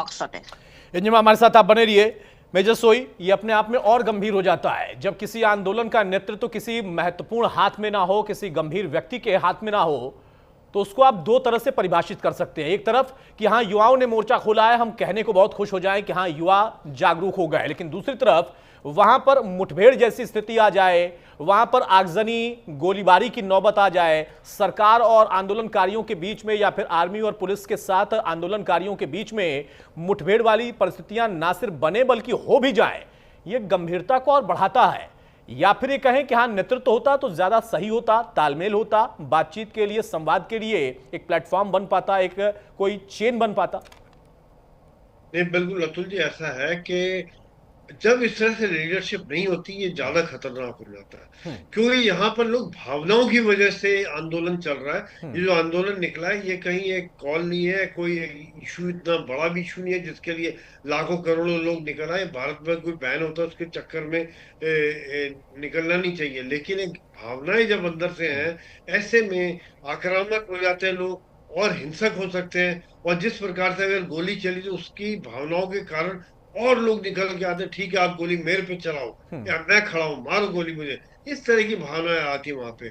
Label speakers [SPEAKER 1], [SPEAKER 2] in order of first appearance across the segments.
[SPEAKER 1] मकसद है।
[SPEAKER 2] इंजमा हमारे साथ आप बने रहिए। मेजर सोई, ये अपने आप में और गंभीर हो जाता है जब किसी आंदोलन का नेतृत्व किसी महत्वपूर्ण हाथ में ना हो, किसी गंभीर व्यक्ति के हाथ में ना हो, तो उसको आप दो तरह से परिभाषित कर सकते हैं। एक तरफ कि हाँ, युवाओं ने मोर्चा खोला है, हम कहने को बहुत खुश हो जाएं कि हाँ, युवा जागरूक हो गए, लेकिन दूसरी तरफ वहां पर मुठभेड़ जैसी स्थिति आ जाए, वहां पर आगजनी गोलीबारी की नौबत आ जाए, सरकार और आंदोलनकारियों के बीच में या फिर आर्मी और पुलिस के साथ आंदोलनकारियों के बीच में मुठभेड़ वाली परिस्थितियां ना सिर्फ बने बल्कि हो भी जाए, ये गंभीरता को और बढ़ाता है। या फिर ये कहें कि हाँ, नेतृत्व होता तो ज्यादा सही होता, तालमेल होता, बातचीत के लिए, संवाद के लिए एक प्लेटफॉर्म बन पाता, एक कोई चेन बन पाता।
[SPEAKER 3] नहीं, बिल्कुल अतुल जी, ऐसा है कि जब इस तरह से लीडरशिप नहीं होती, ये ज्यादा खतरनाक हो जाता है। क्योंकि यहाँ पर लोग भावनाओं की वजह से आंदोलन चल रहा है। ये जो आंदोलन निकला है, ये कहीं एक कॉल नहीं है, कोई इशू इतना बड़ा भी इशू नहीं है जिसके लिए लाखों करोड़ों लोग निकल आए। भारत में कोई बैन होता है उसके चक्कर में निकलना नहीं चाहिए, लेकिन एक भावनाएं जब अंदर से हैं, ऐसे में आक्रामक हो जाते हैं लोग और हिंसक हो सकते हैं। और जिस प्रकार से अगर गोली चली तो उसकी भावनाओं के कारण और लोग निकल के आते, ठीक है आप गोली मेरे पे चलाओ या मैं खड़ा हूं, मारो गोली मुझे। इस तरह की भावनाएं आती है वहां पे।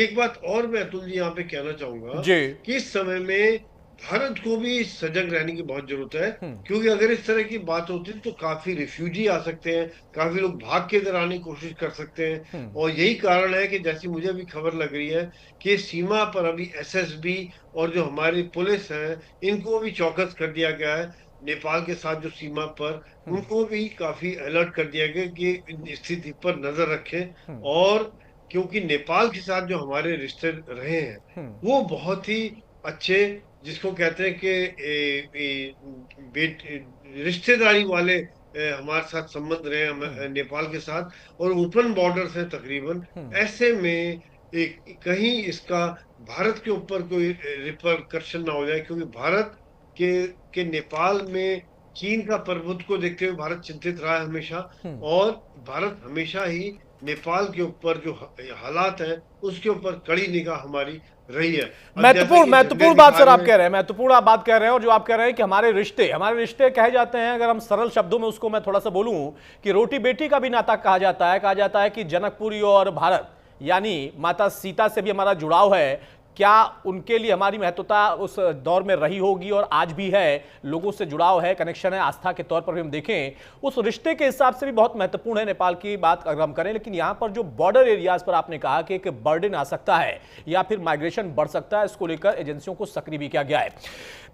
[SPEAKER 3] एक बात और मैं अतुल जी यहाँ पे कहना चाहूंगा
[SPEAKER 2] जी।
[SPEAKER 3] कि इस समय में भारत को भी सजग रहने की बहुत जरूरत है। क्योंकि अगर इस तरह की बात होती है तो काफी रिफ्यूजी आ सकते हैं, काफी लोग भाग के इधर आने की कोशिश कर सकते हैं। और यही कारण है कि जैसी मुझे अभी खबर लग रही है कि सीमा पर अभी एसएसबी और जो हमारी पुलिस है, इनको भी चौकस कर दिया गया है। नेपाल के साथ जो सीमा पर, उनको भी काफी अलर्ट कर दिया गया कि इन स्थिति पर नजर रखें। और क्योंकि नेपाल के साथ जो हमारे रिश्ते रहे हैं वो बहुत ही अच्छे, जिसको कहते हैं कि रिश्तेदारी वाले हमारे साथ संबंध रहे नेपाल के साथ, और ओपन बॉर्डर है तकरीबन। ऐसे में कहीं इसका भारत के ऊपर कोई रिपरकशन ना हो जाए, क्योंकि भारत के नेपाल में चीन का प्रभुत्व को देखते हुए भारत चिंतित रहा है हमेशा। और भारत हमेशा ही नेपाल के ऊपर जो हालात हैं उसके ऊपर कड़ी निगाह हमारी रही है।
[SPEAKER 2] महत्वपूर्ण बात सर आप कह रहे हैं, महत्वपूर्ण आप बात कह रहे हैं। और जो आप कह रहे हैं कि हमारे रिश्ते कहे जाते हैं, अगर हम सरल शब्दों में उसको मैं थोड़ा सा बोलूं कि रोटी बेटी का भी नाता कहा जाता है कि जनकपुरी और भारत यानी माता सीता से भी हमारा जुड़ाव है। क्या उनके लिए हमारी महत्वता उस दौर में रही होगी और आज भी है, लोगों से जुड़ाव है, कनेक्शन है, आस्था के तौर पर भी हम देखें उस रिश्ते के हिसाब से भी बहुत महत्वपूर्ण है नेपाल की बात अगर हम करें। लेकिन यहां पर जो बॉर्डर एरियाज पर आपने कहा कि एक बर्डन आ सकता है या फिर माइग्रेशन बढ़ सकता है, इसको लेकर एजेंसियों को सक्रिय भी किया गया है।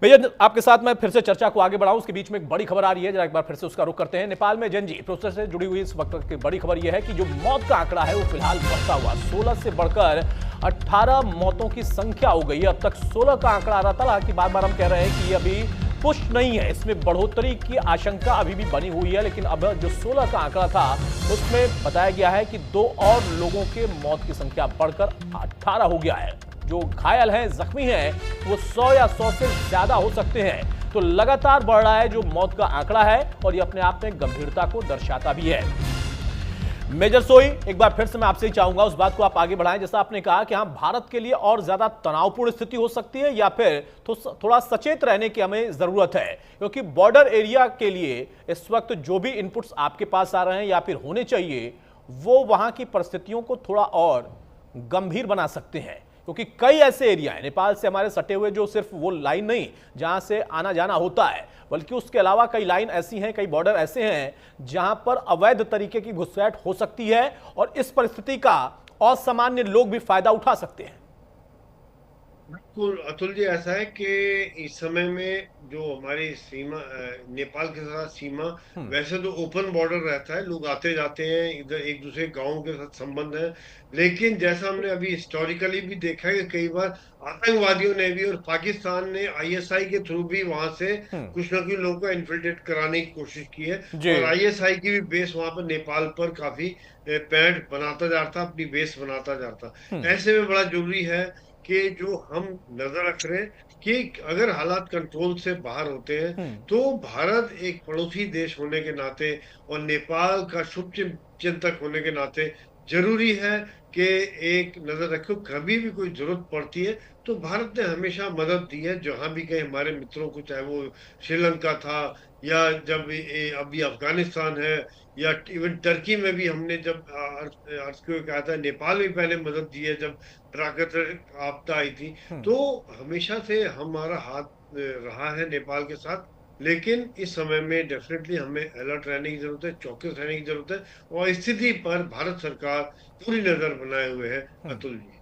[SPEAKER 2] भैया आपके साथ मैं फिर से चर्चा को आगे बढ़ाऊं, उसके बीच में एक बड़ी खबर आ रही है, जरा एक बार फिर से उसका रुख करते हैं। नेपाल में जनजी प्रोसेस से जुड़ी हुई इस वक्त की बड़ी खबर यह है कि जो मौत का आंकड़ा है वो फिलहाल बढ़ता हुआ 16 से बढ़कर 18 मौतों की संख्या हो गई है। अब तक 16 का आंकड़ा आ रहा था, हालांकि बार बार हम कह रहे हैं कि ये अभी पुष्ट नहीं है, इसमें बढ़ोतरी की आशंका अभी भी बनी हुई है। लेकिन अब जो 16 का आंकड़ा था उसमें बताया गया है कि 2 और लोगों के मौत की संख्या बढ़कर 18 हो गया है। जो घायल हैं, जख्मी हैं, वो 100 या 100 से ज्यादा हो सकते हैं। तो लगातार बढ़ रहा है जो मौत का आंकड़ा है और ये अपने आप में गंभीरता को दर्शाता भी है। मेजर सोई, एक बार फिर से मैं आपसे ही चाहूंगा उस बात को आप आगे बढ़ाएं, जैसा आपने कहा कि हाँ, भारत के लिए और ज्यादा तनावपूर्ण स्थिति हो सकती है या फिर थोड़ा सचेत रहने की हमें जरूरत है, क्योंकि बॉर्डर एरिया के लिए इस वक्त जो भी इनपुट्स आपके पास आ रहे हैं या फिर होने चाहिए, वो वहां की परिस्थितियों को थोड़ा और गंभीर बना सकते हैं। क्योंकि कई ऐसे एरिया हैं नेपाल से हमारे सटे हुए, जो सिर्फ वो लाइन नहीं जहां से आना जाना होता है, बल्कि उसके अलावा कई लाइन ऐसी हैं, कई बॉर्डर ऐसे हैं जहां पर अवैध तरीके की घुसपैठ हो सकती है और इस परिस्थिति का असामान्य लोग भी फायदा उठा सकते हैं।
[SPEAKER 3] बिल्कुल अतुल जी, ऐसा है कि इस समय में जो हमारी सीमा नेपाल के साथ सीमा, वैसे तो ओपन बॉर्डर रहता है, लोग आते जाते हैं, इधर एक दूसरे गांवों के साथ संबंध है। लेकिन जैसा हमने अभी हिस्टोरिकली भी देखा है कि कई बार आतंकवादियों ने भी और पाकिस्तान ने आईएसआई के थ्रू भी वहां से कुछ ना कुछ लोगों को इन्फिल्ट्रेट कराने की कोशिश की है। और आईएसआई की भी बेस वहां पर नेपाल पर काफी पैठ बनाता जा रहा था, अपनी बेस बनाता जा रहा था। ऐसे में बड़ा जरूरी है कि जो हम नजर रख रहे हैं कि अगर हालात कंट्रोल से बाहर होते हैं तो भारत एक पड़ोसी देश होने के नाते और नेपाल का शुभ चिंतक होने के नाते जरूरी है कि एक नजर रखो, कभी भी कोई जरूरत पड़ती है तो भारत ने हमेशा मदद दी है जहां भी गए हमारे मित्रों को, चाहे वो श्रीलंका था या जब अभी अफगानिस्तान है या इवन टर्की में भी हमने जब अर्थक्वेक आया था, नेपाल में पहले मदद दी है जब प्राकृतिक आपदा आई थी। तो हमेशा से हमारा हाथ रहा है नेपाल के साथ। लेकिन इस समय में डेफिनेटली हमें अलर्ट रहने की जरूरत है, चौकस रहने की जरूरत है और स्थिति पर भारत सरकार पूरी नजर बनाए हुए है। अतुल जी,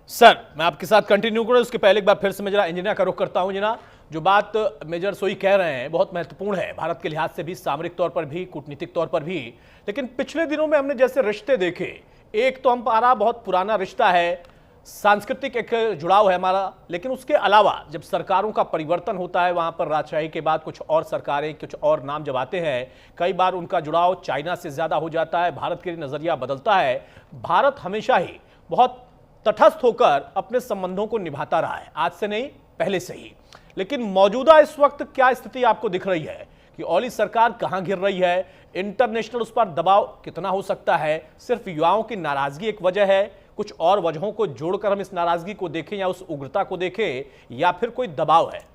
[SPEAKER 2] सर मैं आपके साथ कंटिन्यू करूं उसके पहले एक बार फिर से मैं जरा इंजीनियर का रुख करता हूं। जना जो बात मेजर सोई कह रहे हैं बहुत महत्वपूर्ण है, भारत के लिहाज से भी, सामरिक तौर पर भी, कूटनीतिक तौर पर भी। लेकिन पिछले दिनों में हमने जैसे रिश्ते देखे, एक तो हमारा बहुत पुराना रिश्ता है, सांस्कृतिक एक जुड़ाव है हमारा, लेकिन उसके अलावा जब सरकारों का परिवर्तन होता है वहां पर राजशाही के बाद कुछ और सरकारें, कुछ और नाम जब आते हैं, कई बार उनका जुड़ाव चाइना से ज्यादा हो जाता है, भारत के लिए नजरिया बदलता है। भारत हमेशा ही बहुत तटस्थ होकर अपने संबंधों को निभाता रहा है, आज से नहीं पहले से ही। लेकिन मौजूदा इस वक्त क्या स्थिति आपको दिख रही है कि ओली सरकार कहां गिर रही है, इंटरनेशनल उस पर दबाव कितना हो सकता है, सिर्फ युवाओं की नाराजगी एक वजह है, कुछ और वजहों को जोड़कर हम इस नाराजगी को देखें या उस उग्रता को देखें, या फिर कोई दबाव है?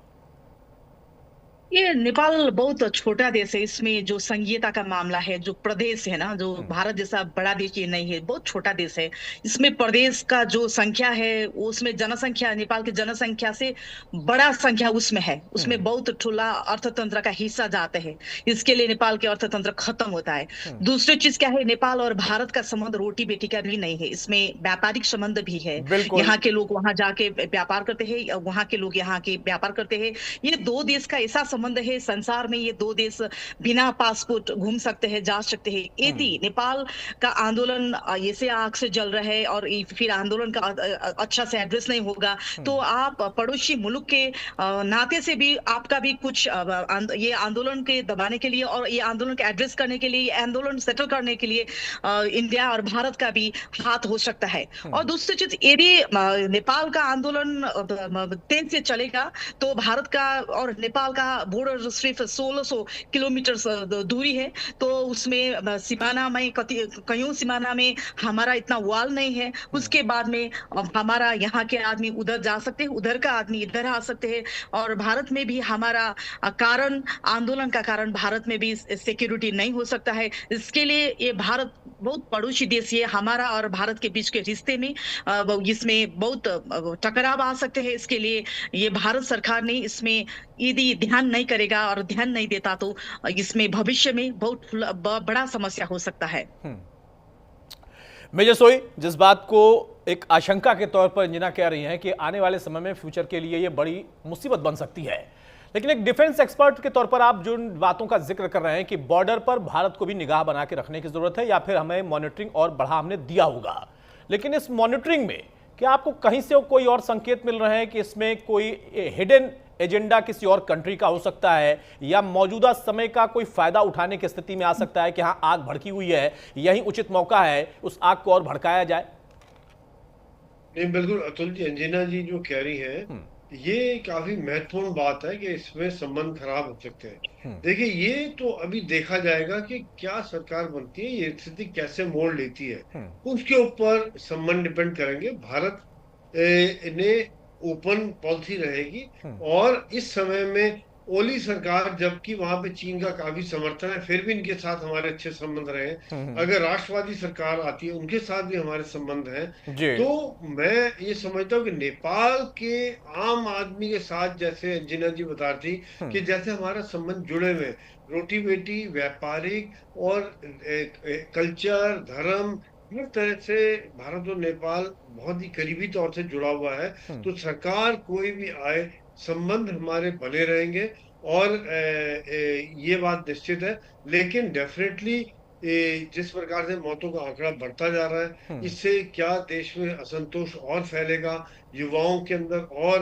[SPEAKER 1] ये नेपाल बहुत छोटा देश है। इसमें जो संघीयता का मामला है, जो प्रदेश है ना, जो भारत जैसा बड़ा देश ये नहीं है, बहुत छोटा देश है। इसमें प्रदेश का जो संख्या है उसमें जनसंख्या, नेपाल की जनसंख्या से बड़ा संख्या उसमें है, उसमें बहुत ठुला अर्थतंत्र का हिस्सा जाते हैं। इसके लिए नेपाल के अर्थतंत्र खत्म होता है। दूसरी चीज क्या है, नेपाल और भारत का संबंध रोटी बेटी का भी नहीं है, इसमें व्यापारिक संबंध भी है। यहाँ के लोग वहां जाके व्यापार करते हैं, वहां के लोग यहाँ के व्यापार करते हैं। ये दो देश का ऐसा संबंध है, संसार में ये दो देश बिना पासपोर्ट घूम सकते हैं, जा सकते हैं। यदि नेपाल का आंदोलन ऐसे आग से जल रहा है और फिर आंदोलन का अच्छा से एड्रेस नहीं होगा तो आप पड़ोसी मुल्क के नाते से भी आपका भी कुछ ये आंदोलन के दबाने के लिए और ये आंदोलन के एड्रेस करने के लिए, ये आंदोलन सेटल करने के लिए इंडिया और भारत का भी हाथ हो सकता है। और दूसरी चीज ये भी, नेपाल का आंदोलन तेज से चलेगा तो भारत का और नेपाल का बॉर्डर सिर्फ 1600 किलोमीटर दूरी है, तो उसमें सीमाना में कईयों सीमाना में हमारा इतना वाल नहीं है। उसके बाद में हमारा यहाँ के आदमी उधर जा सकते हैं, उधर का आदमी इधर आ सकते हैं, और भारत में भी हमारा कारण, आंदोलन का कारण भारत में भी सिक्योरिटी नहीं हो सकता है। इसके लिए ये भारत बहुत पड़ोसी देश है, हमारा और भारत के बीच के रिश्ते में इसमें बहुत टकराव आ सकते हैं। इसके लिए ये भारत सरकार ने इसमें यदि ध्यान नहीं करेगा और ध्यान नहीं देता तो इसमें भविष्य में बहुत बड़ा समस्या हो सकता है।
[SPEAKER 2] मेजर सोई, जिस बात को एक आशंका के तौर पर इंजना कह रही हैं कि आने वाले समय में फ्यूचर के लिए ये बड़ी मुसीबत बन सकती है, लेकिन एक डिफेंस एक्सपर्ट के तौर पर आप जिन बातों का जिक्र कर रहे हैं कि बॉर्डर पर भारत को भी निगाह बना के रखने की जरूरत है या फिर हमें मॉनिटरिंग और बढ़ा हमने दिया होगा, लेकिन इस मॉनिटरिंग में क्या आपको कहीं से कोई और संकेत मिल रहे हैं कि इसमें कोई हिडन एजेंडा किसी और कंट्री का हो सकता है या मौजूदा समय का कोई फायदा उठाने की स्थिति में आ सकता है कि हाँ आग भड़की हुई है, यही उचित मौका है उस आग को और भड़काया जाए?
[SPEAKER 3] नहीं, बिल्कुल अतुल जी, अंजना जी जो कह रही हैं ये काफी महत्वपूर्ण बात है कि इसमें संबंध खराब हो सकते हैं। देखिए, ये तो अभी देखा जाएगा कि क्या सरकार बनती है, ये स्थिति कैसे मोड़ लेती है, उसके ऊपर संबंध डिपेंड करेंगे। भारत ने ओपन पॉलिसी रहेगी और इस समय में ओली सरकार, जबकि वहां पे चीन का काफी समर्थन है, फिर भी इनके साथ हमारे अच्छे संबंध रहे। अगर राष्ट्रवादी सरकार आती है उनके साथ भी हमारे संबंध हैं। तो मैं ये समझता हूँ कि नेपाल के आम आदमी के साथ, जैसे अंजना जी बता रही थी कि जैसे हमारा संबंध जुड़े हुए, रोटी बेटी, व्यापारिक और कल्चर, धर्म, हर तरह से भारत और नेपाल बहुत ही करीबी तौर से जुड़ा हुआ है। तो सरकार कोई भी आए, संबंध हमारे बने रहेंगे और ये बात निश्चित है। लेकिन डेफिनेटली जिस प्रकार से मौतों का आंकड़ा बढ़ता जा रहा है, इससे क्या देश में असंतोष और फैलेगा, युवाओं के अंदर और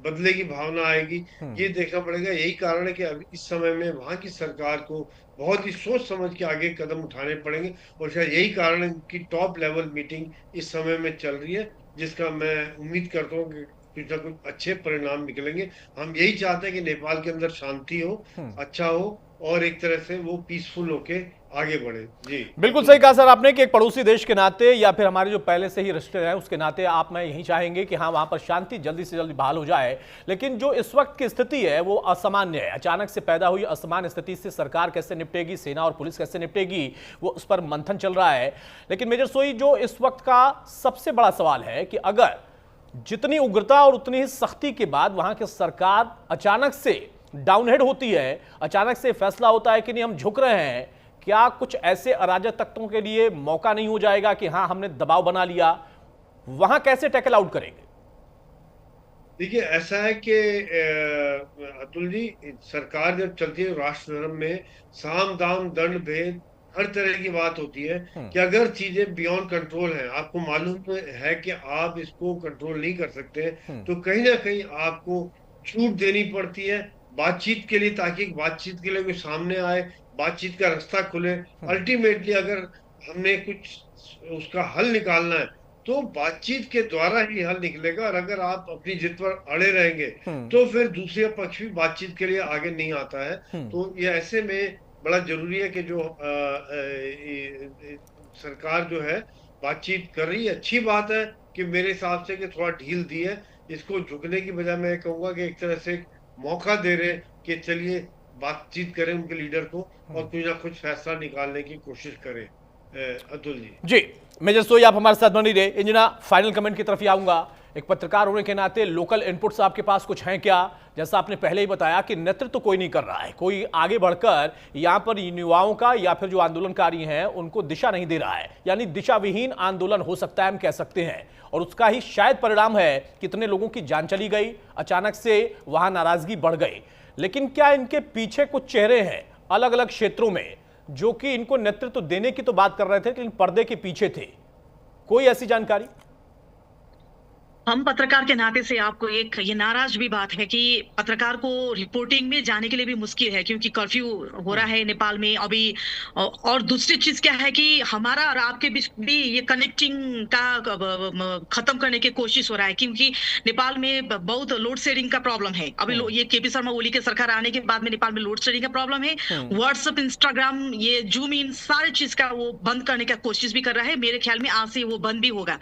[SPEAKER 3] बदले की भावना आएगी, ये देखना पड़ेगा। यही कारण है कि अभी इस समय में वहां की सरकार को बहुत ही सोच समझ के आगे कदम उठाने पड़ेंगे और शायद यही कारण है कि टॉप लेवल मीटिंग इस समय में चल रही है, जिसका मैं उम्मीद करता हूँ कि कुछ ना कुछ अच्छे परिणाम निकलेंगे। हम यही चाहते हैं कि नेपाल के अंदर शांति हो, अच्छा हो और एक तरह से वो पीसफुल होके आगे बढ़े। जी
[SPEAKER 2] बिल्कुल
[SPEAKER 3] अतुल
[SPEAKER 2] सही
[SPEAKER 3] जी।
[SPEAKER 2] कहा सर आपने कि एक पड़ोसी देश के नाते या फिर हमारे जो पहले से ही रिश्ते हैं उसके नाते आप मैं यही चाहेंगे कि हाँ वहां पर शांति जल्दी से जल्दी बहाल हो जाए। लेकिन जो इस वक्त की स्थिति है वो असामान्य है। अचानक से पैदा हुई असामान्य स्थिति से सरकार कैसे निपटेगी, सेना और पुलिस कैसे निपटेगी, वो उस पर मंथन चल रहा है। लेकिन मेजर सोई, जो इस वक्त का सबसे बड़ा सवाल है कि अगर जितनी उग्रता और उतनी ही सख्ती के बाद वहां की सरकार अचानक से डाउनहेड होती है, अचानक से फैसला होता है कि नहीं हम झुक रहे हैं, क्या कुछ ऐसे अराजक तत्वों के लिए मौका नहीं हो जाएगा कि हां हमने दबाव बना लिया, वहां कैसे टैकल आउट करेंगे?
[SPEAKER 3] देखिए ऐसा है कि अतुल जी, सरकार जब चलती है राष्ट्र धर्म में साम दाम दंड भेद हर तरह की बात होती है कि अगर चीजें बियॉन्ड कंट्रोल हैं, आपको मालूम है कि आप इसको कंट्रोल नहीं कर सकते, तो कहीं ना कहीं आपको छूट देनी पड़ती है बातचीत के लिए, ताकि बातचीत के लिए कोई सामने आए, बातचीत का रास्ता खुले। अल्टीमेटली अगर हमने कुछ उसका हल निकालना है तो बातचीत के द्वारा ही हल निकलेगा, और अगर आप अपनी जिद पर अड़े रहेंगे तो फिर दूसरे पक्ष भी बातचीत के लिए आगे नहीं आता है। तो ये ऐसे में बड़ा जरूरी है कि जो सरकार जो है बातचीत कर रही है, अच्छी बात है कि मेरे हिसाब से कि थोड़ा ढील दी है। इसको झुकने की बजाय मैं कहूंगा कि एक तरह से एक मौका दे रहे कि चलिए बातचीत करें उनके लीडर को और कुछ ना कुछ फैसला निकालने की कोशिश करें। अतुल जी।
[SPEAKER 2] जी, मेजर सोई आप हमारे साथ बनी रहे। इंजना, फाइनल कमेंट की तरफ ही आऊंगा। एक पत्रकार होने के नाते लोकल इनपुट्स आपके पास कुछ हैं क्या? जैसा आपने पहले ही बताया कि नेतृत्व तो कोई नहीं कर रहा है, कोई आगे बढ़कर यहां पर युवाओं का या फिर जो आंदोलनकारी हैं उनको दिशा नहीं दे रहा है, यानी दिशा विहीन आंदोलन हो सकता है हम कह सकते हैं। और उसका ही शायद परिणाम है कितने लोगों की जान चली गई, अचानक से वहां नाराजगी बढ़ गई। लेकिन क्या इनके पीछे कुछ चेहरे हैं अलग अलग क्षेत्रों में जो कि इनको नेतृत्व देने की तो बात कर रहे थे लेकिन पर्दे के पीछे थे? कोई ऐसी जानकारी?
[SPEAKER 1] हम पत्रकार के नाते से आपको एक ये नाराज भी बात है कि पत्रकार को रिपोर्टिंग में जाने के लिए भी मुश्किल है, क्योंकि कर्फ्यू हो रहा है नेपाल में अभी। और दूसरी चीज क्या है कि हमारा और आपके बीच भी ये कनेक्टिंग का खत्म करने की कोशिश हो रहा है, क्योंकि नेपाल में बहुत लोड शेडिंग का प्रॉब्लम है। अभी ये केपी शर्मा ओली के सरकार आने के बाद में नेपाल में लोड शेडिंग का प्रॉब्लम है। व्हाट्सएप, इंस्टाग्राम, ये जूम इन सारी चीज का वो बंद करने का कोशिश भी कर रहा है। मेरे ख्याल में आज से वो बंद भी होगा।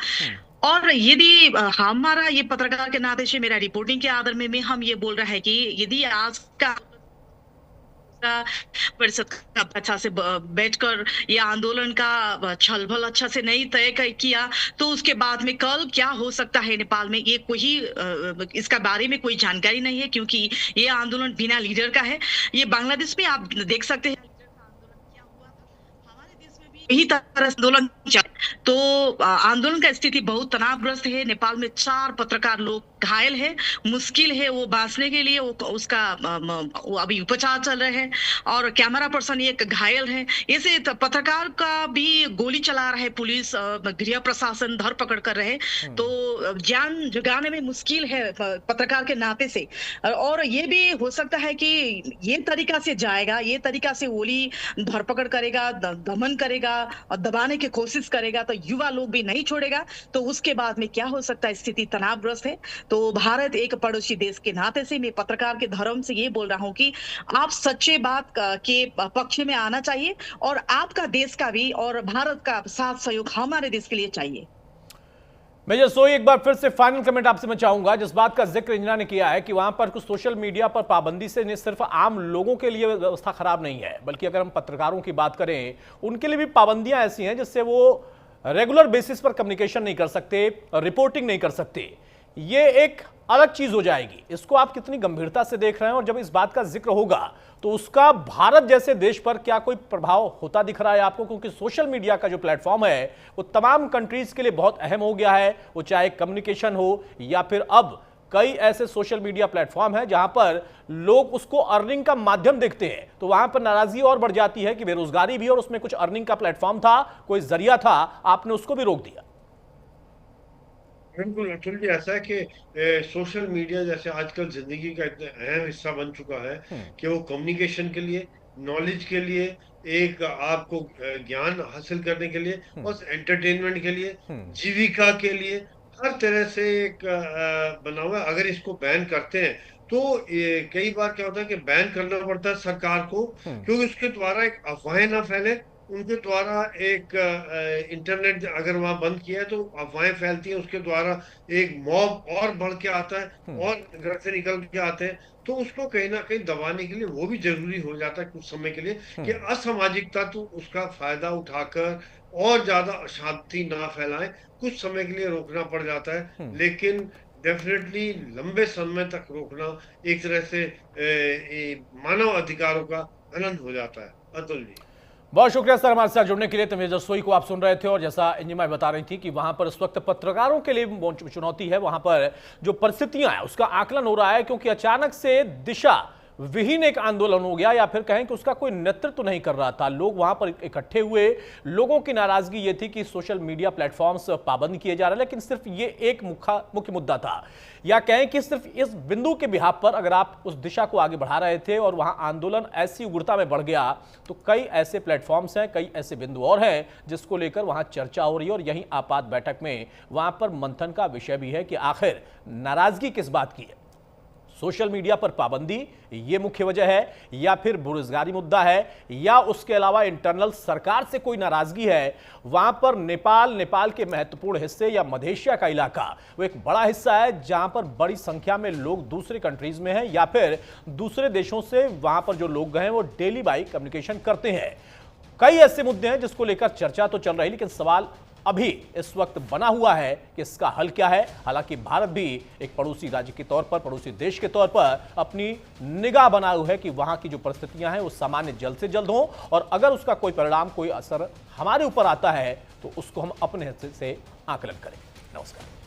[SPEAKER 1] और यदि हमारा ये पत्रकार के नाते से मेरा रिपोर्टिंग के आधार में हम ये बोल रहा है कि यदि आज का परिषद का अच्छा से बैठकर ये आंदोलन का छलबल अच्छा से नहीं तय किया, तो उसके बाद में कल क्या हो सकता है नेपाल में ये कोई इसका बारे में कोई जानकारी नहीं है, क्योंकि ये आंदोलन बिना लीडर का है। ये बांग्लादेश में आप देख सकते हैं यही तरह से आंदोलन तो आंदोलन का स्थिति बहुत तनावग्रस्त है। नेपाल में 4 पत्रकार लोग घायल है, मुश्किल है वो बांचने के लिए, वो उसका वो अभी उपचार चल रहे हैं। और कैमरा पर्सन एक घायल है। ऐसे पत्रकार का भी गोली चला रहा है पुलिस, गृह प्रशासन धरपकड़ कर रहे हैं। तो जान जुगाने में मुश्किल है पत्रकार के नाते से। और ये भी हो सकता है कि ये तरीका से जाएगा, ये तरीका से ओली धरपकड़ करेगा, दमन करेगा और दबाने की कोशिश करेगा, तो युवा लोग भी नहीं छोड़ेगा। तो उसके बाद में क्या हो सकता है, स्थिति तनावग्रस्त है। तो भारत एक पड़ोसी देश के नाते से मैं पत्रकार के धर्म से ये बोल रहा हूँ कि आप सच्चे बात के पक्ष में आना चाहिए, और आपका देश का भी और भारत का साथ सहयोग हमारे देश के लिए चाहिए।
[SPEAKER 2] मेजर सोई, एक बार फिर से फाइनल कमेंट आपसे मैं चाहूंगा। जिस बात का जिक्र इंजना ने किया है कि वहां पर कुछ सोशल मीडिया पर पाबंदी से न सिर्फ आम लोगों के लिए व्यवस्था खराब नहीं है, बल्कि अगर हम पत्रकारों की बात करें उनके लिए भी पाबंदियां ऐसी हैं जिससे वो रेगुलर बेसिस पर कम्युनिकेशन नहीं कर सकते, रिपोर्टिंग नहीं कर सकते। ये एक अलग चीज हो जाएगी। इसको आप कितनी गंभीरता से देख रहे हैं, और जब इस बात का जिक्र होगा तो उसका भारत जैसे देश पर क्या कोई प्रभाव होता दिख रहा है आपको? क्योंकि सोशल मीडिया का जो प्लेटफॉर्म है वो तमाम कंट्रीज के लिए बहुत अहम हो गया है, वो चाहे कम्युनिकेशन हो या फिर अब कई ऐसे सोशल मीडिया प्लेटफॉर्म है जहां पर लोग उसको अर्निंग का माध्यम देखते हैं। तो वहां पर नाराजगी और बढ़ जाती है कि बेरोजगारी भी और उसमें कुछ अर्निंग का प्लेटफॉर्म था, कोई जरिया था, आपने उसको भी रोक दिया।
[SPEAKER 3] बिल्कुल अतुल जी, ऐसा है कि सोशल मीडिया जैसे आजकल जिंदगी का इतना अहम हिस्सा बन चुका है कि वो कम्युनिकेशन के लिए, नॉलेज के लिए, एक आपको ज्ञान हासिल करने के लिए, और एंटरटेनमेंट के लिए, जीविका के लिए, हर तरह से एक बना हुआ है। अगर इसको बैन करते हैं तो कई बार क्या होता है कि बैन करना पड़ता है सरकार को, क्योंकि उसके द्वारा एक अफवाहें ना फैले। उनके द्वारा एक इंटरनेट अगर वहां बंद किया है तो अफवाहें फैलती हैं, उसके द्वारा एक मॉब और बढ़ के आता है और घर से निकल के आते हैं। तो उसको कहीं ना कहीं दबाने के लिए वो भी जरूरी हो जाता है कुछ समय के लिए कि असामाजिक तत्व उसका फायदा उठाकर और ज्यादा अशांति ना फैलाएं, कुछ समय के लिए रोकना पड़ जाता है। लेकिन डेफिनेटली लंबे समय तक रोकना एक तरह से मानव अधिकारों का हनन हो जाता है। अतुल जी,
[SPEAKER 2] बहुत शुक्रिया सर हमारे साथ जुड़ने के लिए। तमीज़ रसोई को आप सुन रहे थे और जैसा इंजिमा बता रही थी कि वहां पर इस वक्त पत्रकारों के लिए चुनौती है, वहां पर जो परिस्थितियां हैं उसका आकलन हो रहा है, क्योंकि अचानक से दिशा विहीन एक आंदोलन हो गया, या फिर कहें कि उसका कोई नेतृत्व नहीं कर रहा था। लोग वहां पर इकट्ठे हुए, लोगों की नाराजगी ये थी कि सोशल मीडिया प्लेटफॉर्म्स पाबंद किए जा रहे हैं, लेकिन सिर्फ ये एक मुख्य मुद्दा था, या कहें कि सिर्फ इस बिंदु के बिहाफ पर अगर आप उस दिशा को आगे बढ़ा रहे थे और वहां आंदोलन ऐसी उग्रता में बढ़ गया, तो कई ऐसे प्लेटफॉर्म्स हैं, कई ऐसे बिंदु और हैं जिसको लेकर वहां चर्चा हो रही है। और यहीं आपात बैठक में वहां पर मंथन का विषय भी है कि आखिर नाराजगी किस बात की है। सोशल मीडिया पर पाबंदी ये मुख्य वजह है, या फिर बेरोजगारी मुद्दा है, या उसके अलावा इंटरनल सरकार से कोई नाराजगी है। वहां पर नेपाल के महत्वपूर्ण हिस्से या मधेशिया का इलाका वो एक बड़ा हिस्सा है जहां पर बड़ी संख्या में लोग दूसरे कंट्रीज में हैं, या फिर दूसरे देशों से वहां पर जो लोग गए हैं वो डेली बाई कम्युनिकेशन करते हैं। कई ऐसे मुद्दे हैं जिसको लेकर चर्चा तो चल रही, लेकिन सवाल अभी इस वक्त बना हुआ है कि इसका हल क्या है। हालांकि भारत भी एक पड़ोसी राज्य के तौर पर, पड़ोसी देश के तौर पर अपनी निगाह बनाए हुए है कि वहां की जो परिस्थितियां हैं वो सामान्य जल्द से जल्द हो, और अगर उसका कोई परिणाम, कोई असर हमारे ऊपर आता है तो उसको हम अपने हिस्से से आकलन करें। नमस्कार।